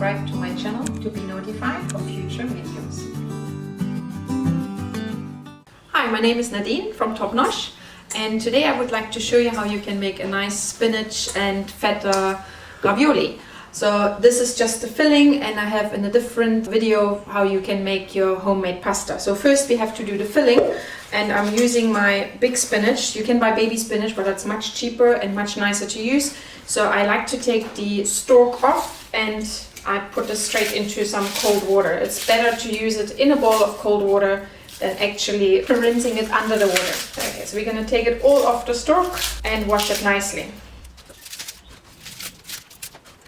subscribe to my channel to be notified of future videos. Hi, my name is Nadine from Nosh, and today I would like to show you how you can make a nice spinach and feta ravioli. So this is just the filling, and I have in a different video how you can make your homemade pasta. So first we have to do the filling, and I'm using my big spinach. You can buy baby spinach, but that's much cheaper and much nicer to use. So I like to take the stalk off and I put this straight into some cold water. It's better to use it in a bowl of cold water than actually rinsing it under the water. Okay, so we're going to take it all off the stalk and wash it nicely.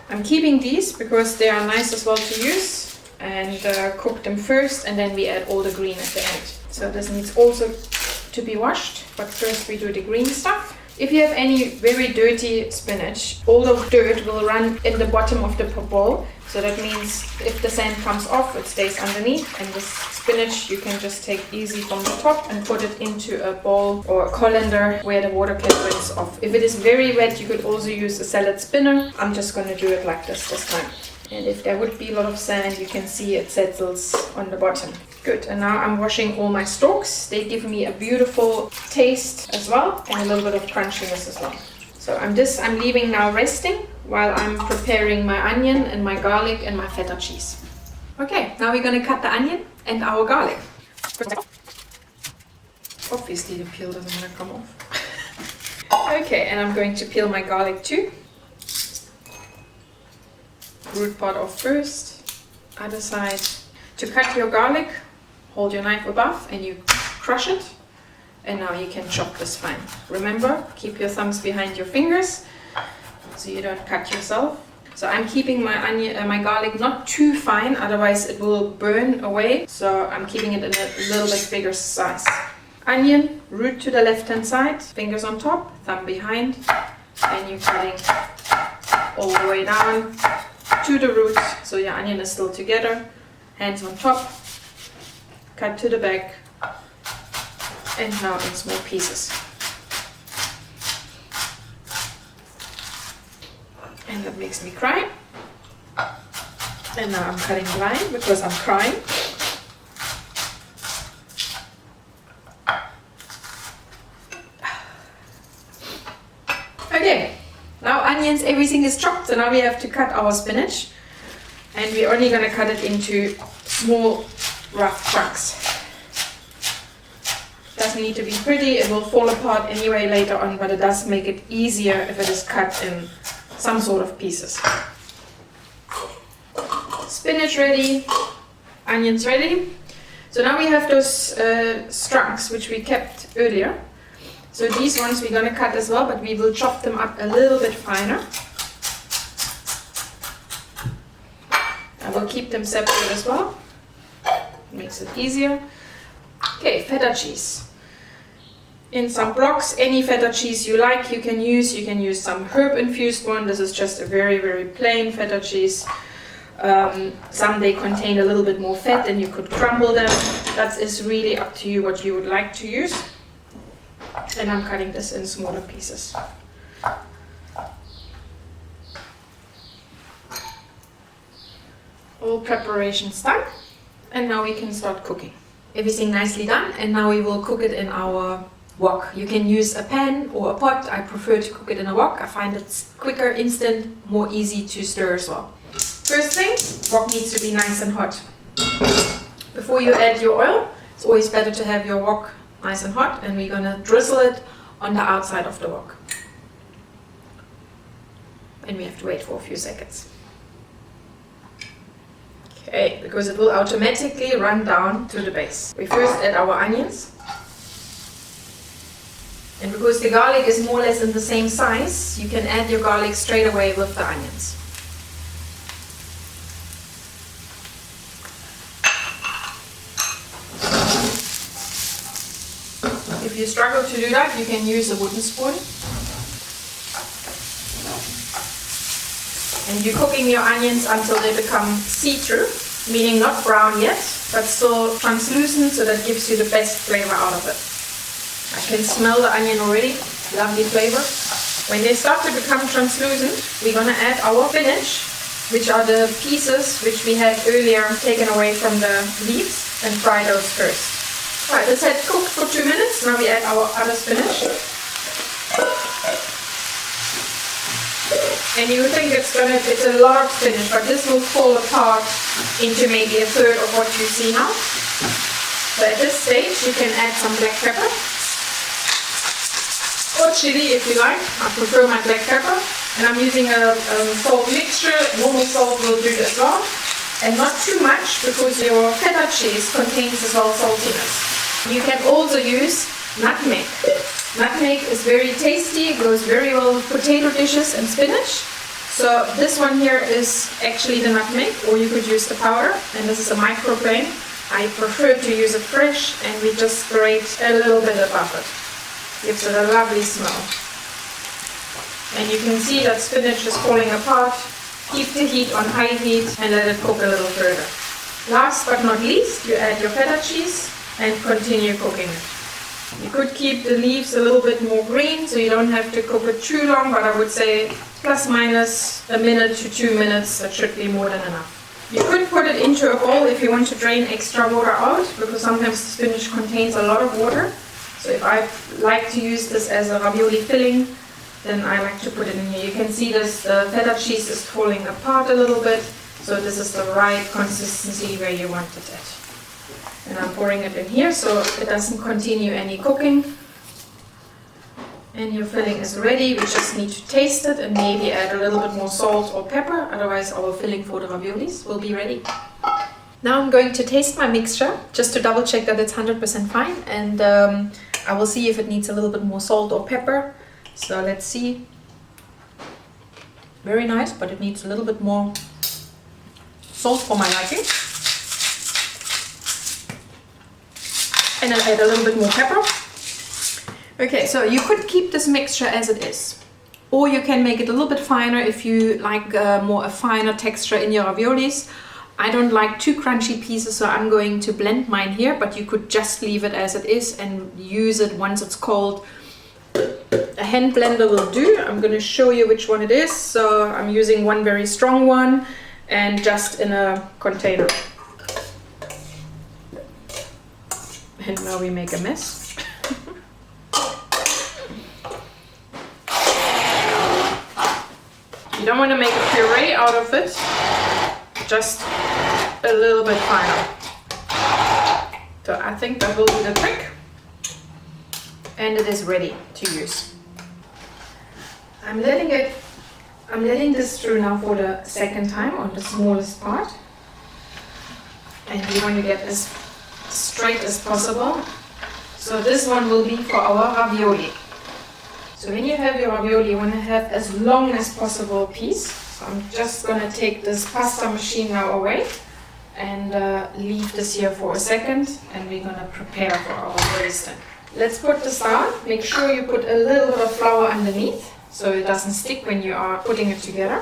I'm keeping these because they are nice as well to use, and cook them first, and then we add all the green at the end. So this needs also to be washed, but first we do the green stuff. If you have any very dirty spinach, all the dirt will run in the bottom of the bowl. So that means if the sand comes off, it stays underneath, and this spinach you can just take easy from the top and put it into a bowl or a colander where the water can rinse off. If it is very wet, you could also use a salad spinner. I'm just going to do it like this time. And if there would be a lot of sand, you can see it settles on the bottom. Good, and now I'm washing all my stalks. They give me a beautiful taste as well, and a little bit of crunchiness as well. So I'm leaving now resting while I'm preparing my onion and my garlic and my feta cheese. Okay, now we're going to cut the onion and our garlic. Obviously the peel doesn't want to come off. Okay, and I'm going to peel my garlic too. Root part off first, other side. To cut your garlic, hold your knife above and you crush it. And now you can chop this fine. Remember, keep your thumbs behind your fingers so you don't cut yourself. So I'm keeping my garlic not too fine, otherwise it will burn away. So I'm keeping it in a little bit bigger size. Onion, root to the left hand side, fingers on top, thumb behind, and you're cutting all the way down to the root, so your onion is still together. Hands on top, cut to the back, and now in small pieces. And that makes me cry. And now I'm cutting blind because I'm crying. Okay, now onions, everything is chopped, so now we have to cut our spinach. And we're only going to cut it into small, rough chunks. Doesn't need to be pretty, it will fall apart anyway later on, but it does make it easier if it is cut in some sort of pieces. Spinach ready, onions ready. So now we have those trunks which we kept earlier. So these ones we're going to cut as well, but we will chop them up a little bit finer. I will keep them separate as well. Makes it easier. Okay, feta cheese. In some blocks, any feta cheese you like you can use. You can use some herb infused one. This is just a very, very plain feta cheese. Some they contain a little bit more fat and you could crumble them. That is really up to you what you would like to use. And I'm cutting this in smaller pieces. All preparations done, and now we can start cooking. Everything nicely done, and now we will cook it in our wok. You can use a pan or a pot. I prefer to cook it in a wok. I find it quicker, instant, more easy to stir as well. First thing, wok needs to be nice and hot. Before you add your oil, it's always better to have your wok nice and hot, and we're gonna drizzle it on the outside of the wok. And we have to wait for a few seconds. Okay, because it will automatically run down to the base. We first add our onions. And because the garlic is more or less in the same size, you can add your garlic straight away with the onions. If you struggle to do that, you can use a wooden spoon. And you're cooking your onions until they become see-through, meaning not brown yet, but still translucent, so that gives you the best flavor out of it. I can smell the onion already, lovely flavor. When they start to become translucent, we're going to add our spinach which are the pieces which we had earlier taken away from the leaves, and fry those first. Right, this had cooked for 2 minutes. Now we add our other spinach. And you think it's a lot of spinach, but this will fall apart into maybe a third of what you see now. So at this stage you can add some black pepper or chili if you like. I prefer my black pepper, and I'm using a salt mixture. Normal salt will do as well, and not too much because your feta cheese contains as well saltiness. You can also use nutmeg. Nutmeg is very tasty, it goes very well with potato dishes and spinach. So this one here is actually the nutmeg, or you could use the powder, and this is a microplane. I prefer to use it fresh, and we just grate a little bit above it. Gives it a lovely smell. And you can see that spinach is falling apart. Keep the heat on high heat and let it cook a little further. Last but not least, you add your feta cheese and continue cooking it. You could keep the leaves a little bit more green, so you don't have to cook it too long, but I would say plus minus a minute to 2 minutes, that should be more than enough. You could put it into a bowl if you want to drain extra water out, because sometimes the spinach contains a lot of water. So if I like to use this as a ravioli filling, then I like to put it in here. You can see this, the feta cheese is falling apart a little bit, so this is the right consistency where you want it at. And I'm pouring it in here so it doesn't continue any cooking. And your filling is ready. We just need to taste it and maybe add a little bit more salt or pepper, otherwise our filling for the raviolis will be ready. Now I'm going to taste my mixture just to double check that it's 100% fine, and I will see if it needs a little bit more salt or pepper. So let's see. Very nice, but it needs a little bit more salt for my liking. And then add a little bit more pepper. Okay, so you could keep this mixture as it is, or you can make it a little bit finer if you like a finer texture in your raviolis. I don't like too crunchy pieces, so I'm going to blend mine here, but you could just leave it as it is and use it once it's cold. A hand blender will do. I'm going to show you which one it is. So I'm using one very strong one and just in a container. And now we make a mess. You don't want to make a puree out of it, just a little bit finer. So I think that will do the trick. And it is ready to use. I'm letting this through now for the second time on the smallest part. And you want to get as straight as possible. So this one will be for our ravioli. So when you have your ravioli, you want to have as long as possible piece. So I'm just going to take this pasta machine now away and leave this here for a second, and we're going to prepare for our roasting. Let's put this down. Make sure you put a little bit of flour underneath so it doesn't stick when you are putting it together.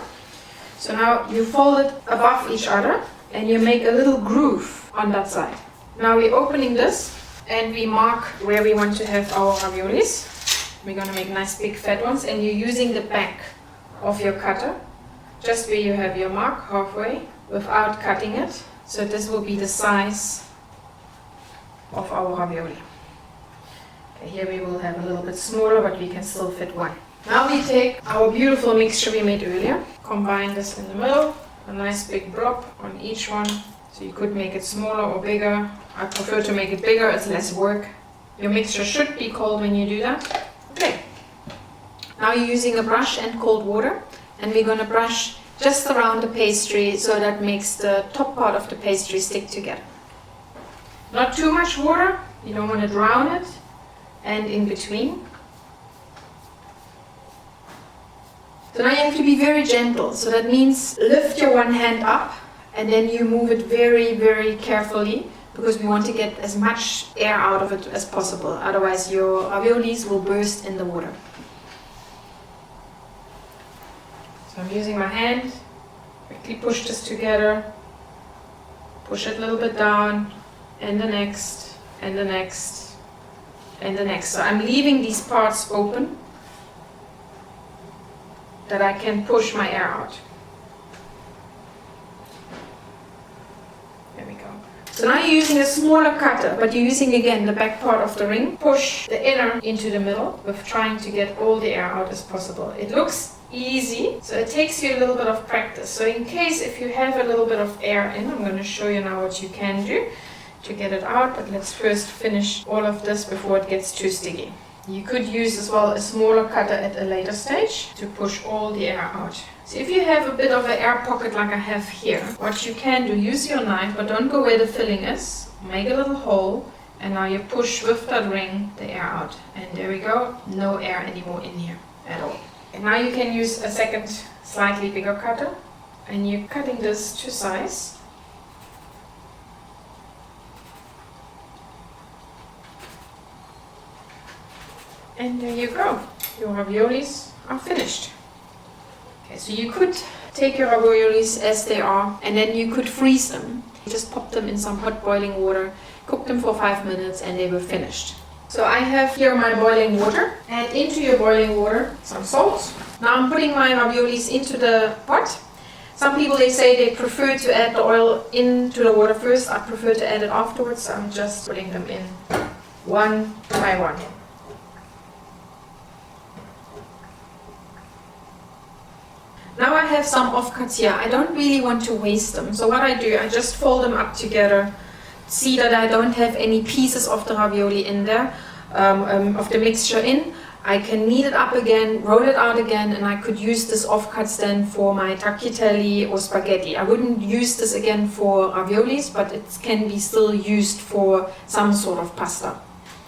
So now you fold it above each other and you make a little groove on that side. Now we're opening this and we mark where we want to have our raviolis. We're going to make nice big fat ones, and you're using the back of your cutter just where you have your mark halfway without cutting it. So this will be the size of our ravioli. Here we will have a little bit smaller, but we can still fit one. Now we take our beautiful mixture we made earlier, combine this in the middle, a nice big blob on each one. So you could make it smaller or bigger. I prefer to make it bigger, it's less work. Your mixture should be cold when you do that. Okay. Now you're using a brush and cold water, and we're going to brush just around the pastry so that makes the top part of the pastry stick together. Not too much water, you don't want to drown it. And in between. So now you have to be very gentle. So that means lift your one hand up and then you move it very, very carefully, because we want to get as much air out of it as possible. Otherwise your raviolis will burst in the water. So I'm using my hand, quickly push this together, push it a little bit down, and the next, and the next. And the next. So I'm leaving these parts open that I can push my air out. So now you're using a smaller cutter, but you're using again the back part of the ring. Push the inner into the middle with trying to get all the air out as possible. It looks easy, so it takes you a little bit of practice. So in case if you have a little bit of air in, I'm going to show you now what you can do to get it out, but let's first finish all of this before it gets too sticky. You could use as well a smaller cutter at a later stage to push all the air out. So if you have a bit of an air pocket like I have here, what you can do, use your knife, but don't go where the filling is. Make a little hole, and now you push with that ring the air out. And there we go, no air anymore in here at all. And now you can use a second slightly bigger cutter, and you're cutting this to size. And there you go, your raviolis are finished. Okay, so you could take your raviolis as they are, and then you could freeze them. Just pop them in some hot boiling water, cook them for 5 minutes, and they were finished. So I have here my boiling water. Add into your boiling water some salt. Now I'm putting my raviolis into the pot. Some people, they say they prefer to add the oil into the water first. I prefer to add it afterwards, so I'm just putting them in one by one. Now I have some offcuts here. I don't really want to waste them. So what I do, I just fold them up together. See that I don't have any pieces of the ravioli in there, of the mixture in. I can knead it up again, roll it out again, and I could use this offcuts then for my tagliatelle or spaghetti. I wouldn't use this again for raviolis, but it can be still used for some sort of pasta.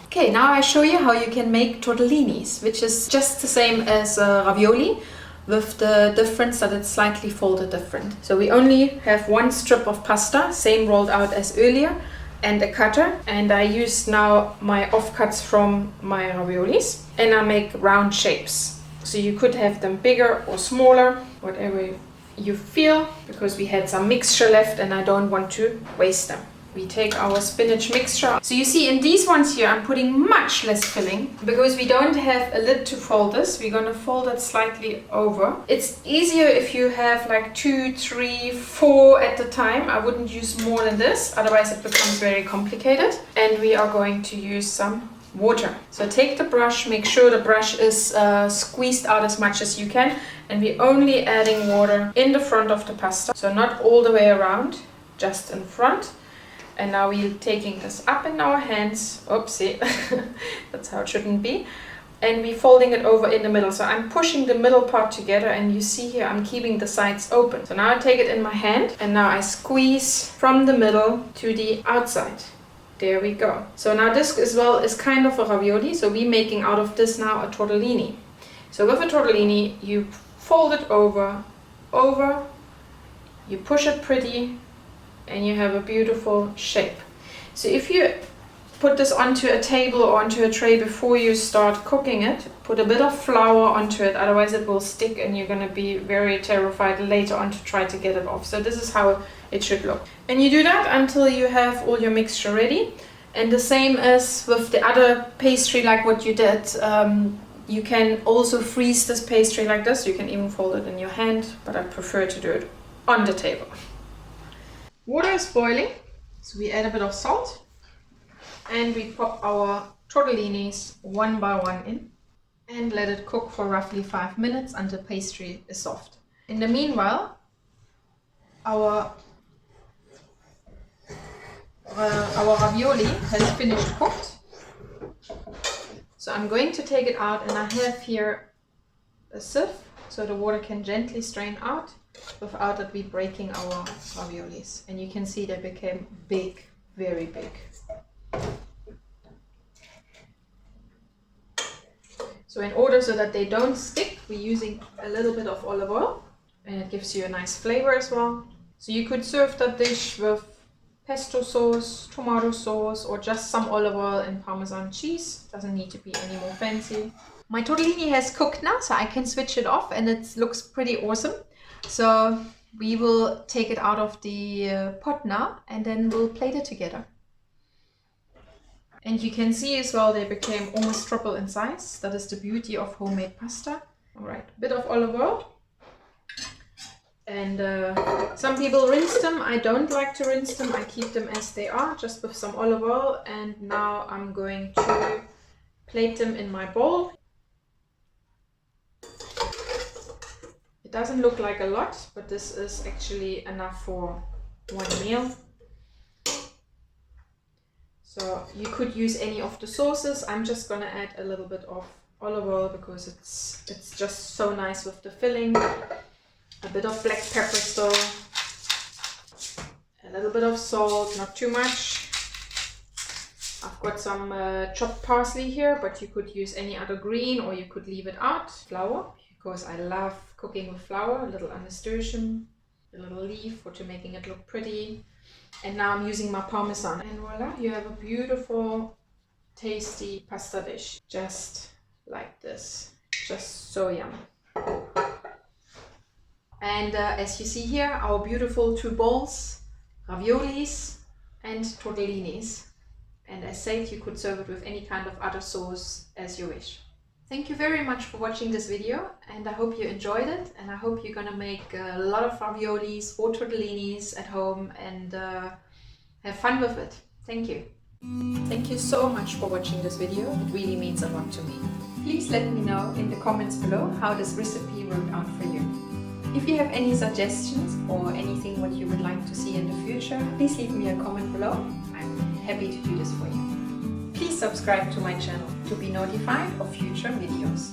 Okay, now I show you how you can make tortellinis, which is just the same as ravioli, with the difference that it's slightly folded different. So we only have one strip of pasta, same rolled out as earlier, and a cutter. And I use now my offcuts from my raviolis, and I make round shapes. So you could have them bigger or smaller, whatever you feel, because we had some mixture left and I don't want to waste them. We take our spinach mixture. So you see in these ones here, I'm putting much less filling because we don't have a lid to fold this. We're going to fold it slightly over. It's easier if you have like 2, 3, 4 at the time. I wouldn't use more than this, otherwise it becomes very complicated. And we are going to use some water. So take the brush, make sure the brush is squeezed out as much as you can. And we're only adding water in the front of the pasta. So not all the way around, just in front. And now we're taking this up in our hands. Oopsie, that's how it shouldn't be. And we're folding it over in the middle. So I'm pushing the middle part together, and you see here I'm keeping the sides open. So now I take it in my hand, and now I squeeze from the middle to the outside. There we go. So now this as well is kind of a ravioli. So we're making out of this now a tortellini. So with a tortellini, you fold it over, you push it pretty, and you have a beautiful shape. So if you put this onto a table or onto a tray before you start cooking it, put a bit of flour onto it, otherwise it will stick and you're going to be very terrified later on to try to get it off. So this is how it should look. And you do that until you have all your mixture ready. And the same as with the other pastry, like what you did, you can also freeze this pastry like this. You can even fold it in your hand, but I prefer to do it on the table. Water is boiling, so we add a bit of salt and we pop our tortellinis one by one in and let it cook for roughly 5 minutes until pastry is soft. In the meanwhile, our ravioli has finished cooked. So I'm going to take it out, and I have here a sieve so the water can gently strain out without it be breaking our raviolis. And you can see they became big, very big. So in order so that they don't stick, we're using a little bit of olive oil, and it gives you a nice flavor as well. So you could serve that dish with pesto sauce, tomato sauce, or just some olive oil and Parmesan cheese. Doesn't need to be any more fancy. My tortellini has cooked now, so I can switch it off, and it looks pretty awesome. So we will take it out of the pot now, and then we'll plate it together. And you can see as well they became almost triple in size. That is the beauty of homemade pasta. All right, a bit of olive oil. And some people rinse them. I don't like to rinse them. I keep them as they are, just with some olive oil. And now I'm going to plate them in my bowl. It doesn't look like a lot, but this is actually enough for one meal. So you could use any of the sauces. I'm just gonna add a little bit of olive oil because it's just so nice with the filling. A bit of black pepper still, a little bit of salt, not too much. I've got some chopped parsley here, but you could use any other green or you could leave it out. Flour, because I love cooking with flour, a little nasturtium, a little leaf to making it look pretty. And now I'm using my Parmesan. And voila, you have a beautiful, tasty pasta dish. Just like this. Just so yummy. And as you see here, our beautiful two bowls, raviolis and tortellinis. And as said, you could serve it with any kind of other sauce as you wish. Thank you very much for watching this video, and I hope you enjoyed it, and I hope you're gonna make a lot of raviolis or tortellinis at home and have fun with it. Thank you. Thank you so much for watching this video. It really means a lot to me. Please let me know in the comments below how this recipe worked out for you. If you have any suggestions or anything what you would like to see in the future, please leave me a comment below. I'm happy to do this for you. Please subscribe to my channel to be notified of future videos.